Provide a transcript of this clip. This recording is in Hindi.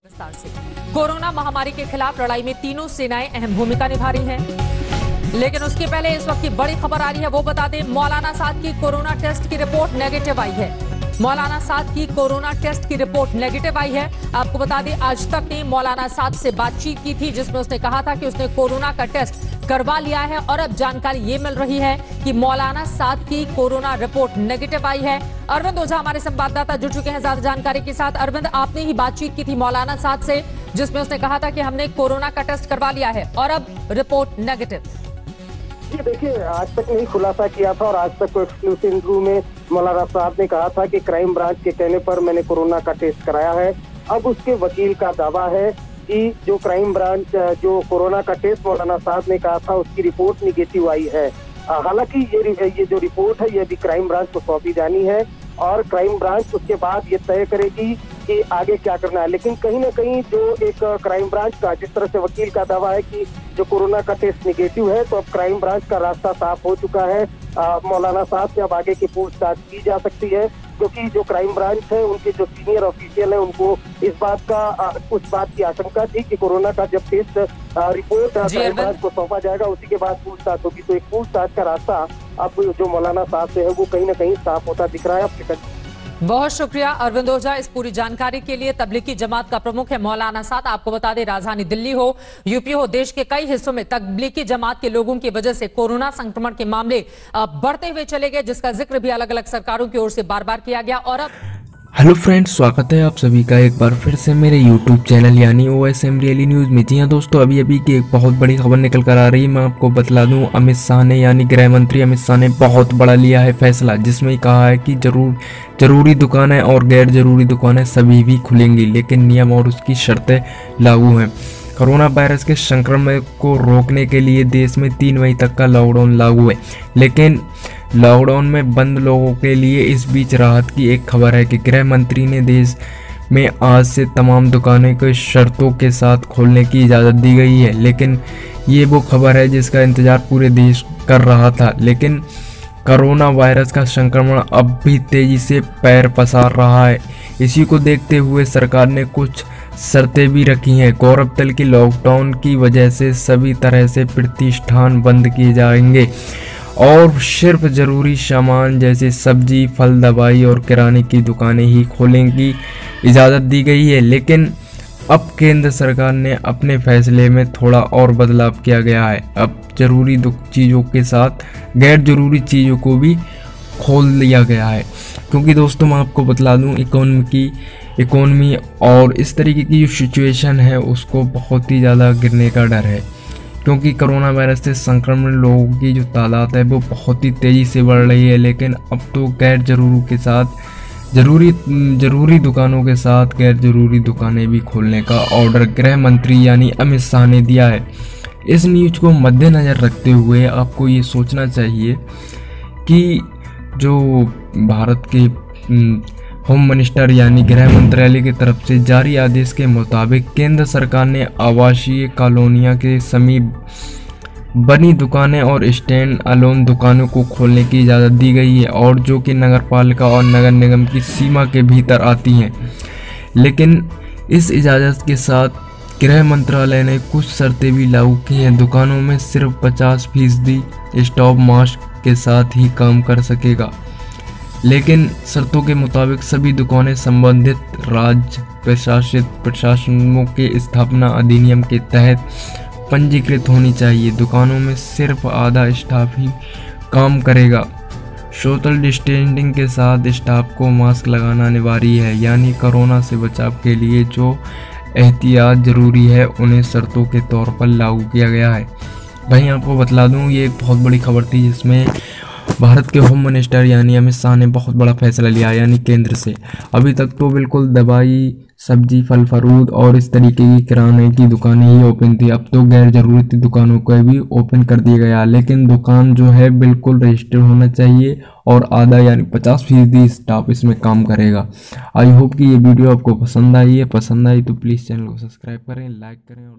विस्तार से कोरोना महामारी के खिलाफ लड़ाई में तीनों सेनाएं अहम भूमिका निभा रही हैं। लेकिन उसके पहले इस वक्त की बड़ी खबर आ रही है, वो बता दें मौलाना साद की कोरोना टेस्ट की रिपोर्ट नेगेटिव आई है। मौलाना साद की कोरोना टेस्ट की रिपोर्ट नेगेटिव आई है। आपको बता दें आज तक ने मौलाना साद से बातचीत की थी, जिसमें उसने कहा था कि उसने कोरोना का टेस्ट करवा लिया है और अब जानकारी ये मिल रही है कि मौलाना साद की कोरोना रिपोर्ट नेगेटिव आई है। अरविंद ओझा हमारे संवाददाता जुड़ चुके हैं ज्यादा जानकारी के साथ। अरविंद, आपने ही बातचीत की थी मौलाना साद से, जिसमें उसने कहा था कि हमने कोरोना का टेस्ट करवा लिया है और अब रिपोर्ट नेगेटिव। जी देखिए, आज तक नहीं खुलासा किया था और आज तक को एक्सक्लूसिव इंटरव्यू में मौलाना साहब ने कहा था कि क्राइम ब्रांच के कहने पर मैंने कोरोना का टेस्ट कराया है। अब उसके वकील का दावा है कि जो क्राइम ब्रांच जो कोरोना का टेस्ट मौलाना साहब ने कहा था उसकी रिपोर्ट निगेटिव आई है। हालांकि ये जो रिपोर्ट है ये अभी क्राइम ब्रांच को सौंपी जानी है और क्राइम ब्रांच उसके बाद ये तय करेगी कि आगे क्या करना है। लेकिन कहीं ना कहीं जो एक क्राइम ब्रांच का जिस तरह से वकील का दावा है कि जो कोरोना का टेस्ट निगेटिव है, तो अब क्राइम ब्रांच का रास्ता साफ हो चुका है। मौलाना साहब से अब आगे की पूछताछ की जा सकती है, क्योंकि जो क्राइम ब्रांच है उनके जो सीनियर ऑफिशियल है उनको इस बात का कुछ बात की आशंका थी कि कोरोना का जब टेस्ट रिपोर्ट क्राइम ब्रांच को सौंपा जाएगा उसी के बाद पूछताछ होगी। तो एक पूछताछ का रास्ता अब जो मौलाना साहब से है वो कहीं ना कहीं साफ होता दिख रहा है। बहुत शुक्रिया अरविंद ओझा इस पूरी जानकारी के लिए। तबलीगी जमात का प्रमुख है मौलाना साद। आपको बता दें राजधानी दिल्ली हो, यूपी हो, देश के कई हिस्सों में तबलीगी जमात के लोगों की वजह से कोरोना संक्रमण के मामले बढ़ते हुए चले गए, जिसका जिक्र भी अलग अलग सरकारों की ओर से बार बार किया गया। और अब हेलो फ्रेंड्स, स्वागत है आप सभी का एक बार फिर से मेरे यूट्यूब चैनल यानी OSM रियली न्यूज़ में। जी हाँ दोस्तों, अभी की एक बहुत बड़ी खबर निकल कर आ रही है। मैं आपको बतला दूं, अमित शाह ने यानी गृह मंत्री अमित शाह ने बहुत बड़ा लिया है फैसला, जिसमें कहा है कि जरूरी दुकानें और गैर जरूरी दुकानें सभी भी खुलेंगी, लेकिन नियम और उसकी शर्तें लागू हैं। कोरोना वायरस के संक्रमण को रोकने के लिए देश में 3 मई तक का लॉकडाउन लागू है, लेकिन लॉकडाउन में बंद लोगों के लिए इस बीच राहत की एक खबर है कि गृह मंत्री ने देश में आज से तमाम दुकानें को शर्तों के साथ खोलने की इजाज़त दी गई है। लेकिन ये वो खबर है जिसका इंतजार पूरे देश कर रहा था, लेकिन कोरोना वायरस का संक्रमण अब भी तेज़ी से पैर पसार रहा है। इसी को देखते हुए सरकार ने कुछ शर्तें भी रखी हैं। गौरतलब की लॉकडाउन की वजह से सभी तरह से प्रतिष्ठान बंद किए जाएंगे और सिर्फ जरूरी सामान जैसे सब्जी, फल, दवाई और किराने की दुकानें ही खोलने की इजाज़त दी गई है। लेकिन अब केंद्र सरकार ने अपने फैसले में थोड़ा और बदलाव किया गया है। अब जरूरी चीज़ों के साथ गैर जरूरी चीज़ों को भी खोल लिया गया है, क्योंकि दोस्तों मैं आपको बतला दूं इकोनॉमी और इस तरीके की जो सिचुएशन है उसको बहुत ही ज़्यादा गिरने का डर है, क्योंकि कोरोना वायरस से संक्रमण लोगों की जो तादाद है वो बहुत ही तेज़ी से बढ़ रही है। लेकिन अब तो गैर जरूरी के साथ जरूरी दुकानों के साथ गैर जरूरी दुकानें भी खोलने का ऑर्डर गृह मंत्री यानी अमित शाह ने दिया है। इस न्यूज़ को मद्देनज़र रखते हुए आपको ये सोचना चाहिए कि जो भारत के होम मिनिस्टर यानी गृह मंत्रालय की तरफ से जारी आदेश के मुताबिक केंद्र सरकार ने आवासीय कॉलोनियों के समीप बनी दुकानें और स्टैंड अलोन दुकानों को खोलने की इजाज़त दी गई है, और जो कि नगरपालिका और नगर निगम की सीमा के भीतर आती हैं। लेकिन इस इजाज़त के साथ गृह मंत्रालय ने कुछ शर्तें भी लागू की हैं। दुकानों में सिर्फ 50% स्टाफ मास्क के साथ ही काम कर सकेगा, लेकिन शर्तों के मुताबिक सभी दुकानें संबंधित राज्य प्रशासनों के स्थापना अधिनियम के तहत पंजीकृत होनी चाहिए। दुकानों में सिर्फ आधा स्टाफ ही काम करेगा। सोशल डिस्टेंसिंग के साथ स्टाफ को मास्क लगाना अनिवार्य है, यानी कोरोना से बचाव के लिए जो एहतियात जरूरी है उन्हें शर्तों के तौर पर लागू किया गया है। भाई आपको बतला दूं, ये एक बहुत बड़ी खबर थी जिसमें भारत के होम मिनिस्टर यानी अमित शाह ने बहुत बड़ा फैसला लिया, यानी केंद्र से। अभी तक तो बिल्कुल दवाई, सब्जी, फल फरूद और इस तरीके की किराने की दुकानें ही ओपन थी। अब तो गैर जरूरती दुकानों को भी ओपन कर दिया गया, लेकिन दुकान जो है बिल्कुल रजिस्टर्ड होना चाहिए और आधा यानी 50% स्टाफ इसमें काम करेगा। आई होप कि ये वीडियो आपको पसंद आई है। पसंद आई तो प्लीज़ चैनल को सब्सक्राइब करें, लाइक करें और